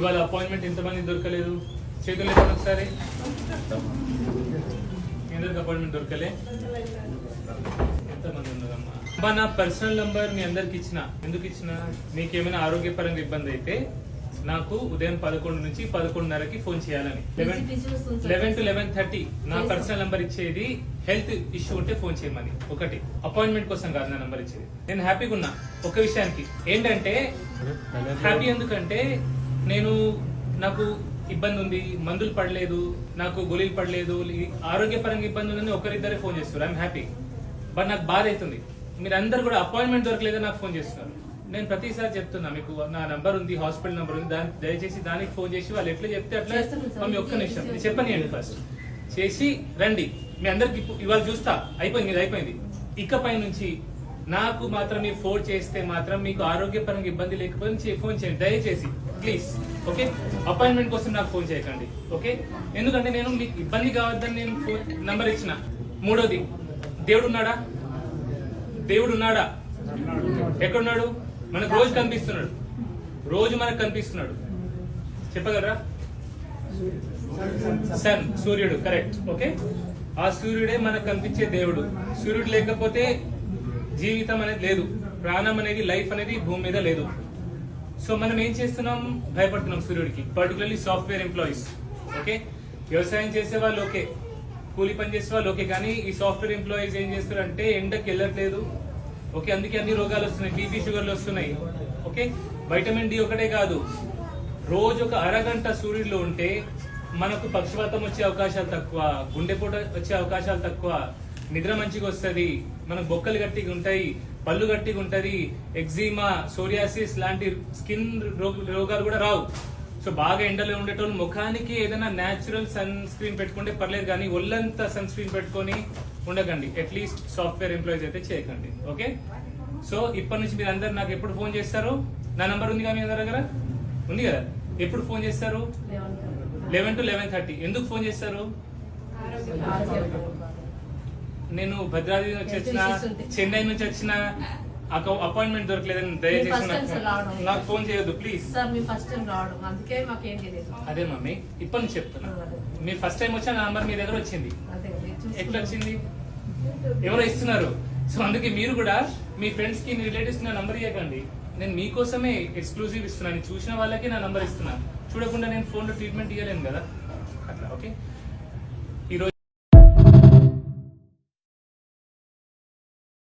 ఇవాళ అపాయింట్మెంట్ ఎంతమంది దొరకలేదు? చేతులు లేకుండా ఒకసారి ఎందుకు అపాయింట్మెంట్ దొరకలే? ఎంతమంది ఉన్నారమ్మా? నా పర్సనల్ నంబర్ మీ అందరికి ఇచ్చిన. ఎందుకు ఇచ్చిన? మీకు ఏమైనా ఆరోగ్యపరంగా ఇబ్బంది అయితే నాకు ఉదయం 11 నుంచి 11:30కి ఫోన్ చేయాలని. 11 to 11:30 నా పర్సనల్ నంబర్ ఇచ్చేది. హెల్త్ ఇష్యూ ఉంటే ఫోన్ చేయమని. ఒకటి అపాయింట్మెంట్ కోసం కాదు నా నంబర్ ఇచ్చేది. నేను హ్యాపీగా ఉన్నా ఒక విషయానికి ఏంటంటే, హ్యాపీ ఎందుకంటే నాకు ఇబ్బంది ఉంది, మందులు పడలేదు, నాకు గోళీలు పడలేదు, ఆరోగ్యపరంగా ఇబ్బంది ఉందని ఒకరిద్దరే ఫోన్ చేస్తారు. I'm happy. బట్ నాకు బాధ అవుతుంది, మీరు అందరు కూడా అపాయింట్మెంట్ దొరకలేదని నాకు ఫోన్ చేస్తున్నారు. నేను ప్రతిసారి చెప్తున్నా, మీకు నా నంబర్ ఉంది, హాస్పిటల్ నంబర్ ఉంది, దయచేసి దానికి ఫోన్ చేసి వాళ్ళు ఎట్లా చెప్తే అట్లా మమ్మీ ఒక్క నిమిషం చెప్పనియండి ఫస్ట్ చేసి రండి. మీ అందరికి ఇవాళ చూస్తా, అయిపోయింది, మీది అయిపోయింది. ఇకపై నుంచి నాకు మాత్రం మీరు ఫోన్ చేస్తే మాత్రం మీకు ఆరోగ్యపరంగా ఇబ్బంది లేకపోతే ఫోన్ చేయండి దయచేసి ప్లీజ్. ఓకే, అపాయింట్మెంట్ కోసం నాకు ఫోన్ చేయకండి. ఓకే, ఎందుకంటే నేను మీకు ఇబ్బంది కావద్దని నేను ఫోన్ నంబర్ ఇచ్చిన. మూడోది, దేవుడు ఉన్నాడా? దేవుడు ఉన్నాడా? ఎక్కడున్నాడు? మనకు రోజు కనిపిస్తున్నాడు, రోజు మనకు కనిపిస్తున్నాడు. చెప్పగలరా? సన్, సూర్యుడు. కరెక్ట్. ఓకే, ఆ సూర్యుడే మనకు కనిపించే దేవుడు. సూర్యుడు లేకపోతే జీవితం అనేది లేదు, ప్రాణం అనేది, లైఫ్ అనేది భూమి మీద లేదు. సో మనం ఏం చేస్తున్నాం? భయపడుతున్నాం సూర్యుడికి, పర్టికులర్లీ సాఫ్ట్వేర్ ఎంప్లాయీస్. ఓకే, వ్యవసాయం చేసే వాళ్ళు ఓకే, కూలి పని చేసే వాళ్ళు ఓకే, కానీ ఈ సాఫ్ట్వేర్ ఎంప్లాయీస్ ఏం చేస్తారు అంటే ఎండకి వెళ్ళట్లేదు. ఓకే, అందుకే అన్ని రోగాలు వస్తున్నాయి, బీపీ షుగర్లు వస్తున్నాయి. ఓకే, వైటమిన్ డి ఒకటే కాదు, రోజు ఒక అరగంట సూర్యుడిలో ఉంటే మనకు పక్షవాతం వచ్చే అవకాశాలు తక్కువ, గుండెపోట వచ్చే అవకాశాలు తక్కువ, నిద్ర మంచిగా వస్తుంది, మనకు బొక్కలు గట్టిగా ఉంటాయి, పళ్ళు గట్టిగా ఉంటది, ఎగ్జిమా, సోరియాసిస్ లాంటి స్కిన్ రోగాలు కూడా రావు. సో బాగా ఎండలో ఉండేటోళ్ళు ముఖానికి ఏదైనా న్యాచురల్ సన్ స్క్రీన్ పెట్టుకుంటే పర్లేదు, కానీ ఒళ్ళంతా సన్ స్క్రీన్ పెట్టుకొని ఉండకండి. అట్లీస్ట్ సాఫ్ట్వేర్ ఎంప్లాయీస్ అయితే చేయకండి. ఓకే, సో ఇప్పటి నుంచి మీరు అందరు నాకు ఎప్పుడు ఫోన్ చేస్తారు? నా నంబర్ ఉంది కదా మీ అందరి దగ్గర, ఉంది కదా? ఎప్పుడు ఫోన్ చేస్తారు? 11 to 11:30. ఎందుకు ఫోన్ చేస్తారు? నేను భద్రాద్రి నుంచి వచ్చిన, చెన్నై నుంచి వచ్చిన, అపాయింట్మెంట్ దొరకలేదని దయచేసి నాకు ఫోన్ చేయొద్దు ప్లీజ్. అదే మమ్మీ, ఇప్పటి నుంచి చెప్తున్నా, మీరు ఫస్ట్ టైం వచ్చిన నంబర్ మీ దగ్గర వచ్చింది. ఎట్లా వచ్చింది? ఎవరో ఇస్తున్నారు. సో అందుకే మీరు కూడా మీ ఫ్రెండ్స్ కి, మీ రిలేటివ్స్ కి నా నంబర్ ఇవ్వకండి. నేను మీకోసమే ఎక్స్క్లూజివ్ ఇస్తున్నాను, చూసిన వాళ్ళకి నా నంబర్ ఇస్తున్నాను. చూడకుండా నేను ఫోన్ లో ట్రీట్మెంట్ ఇవ్వలేను కదా అట్లా. ఓకే,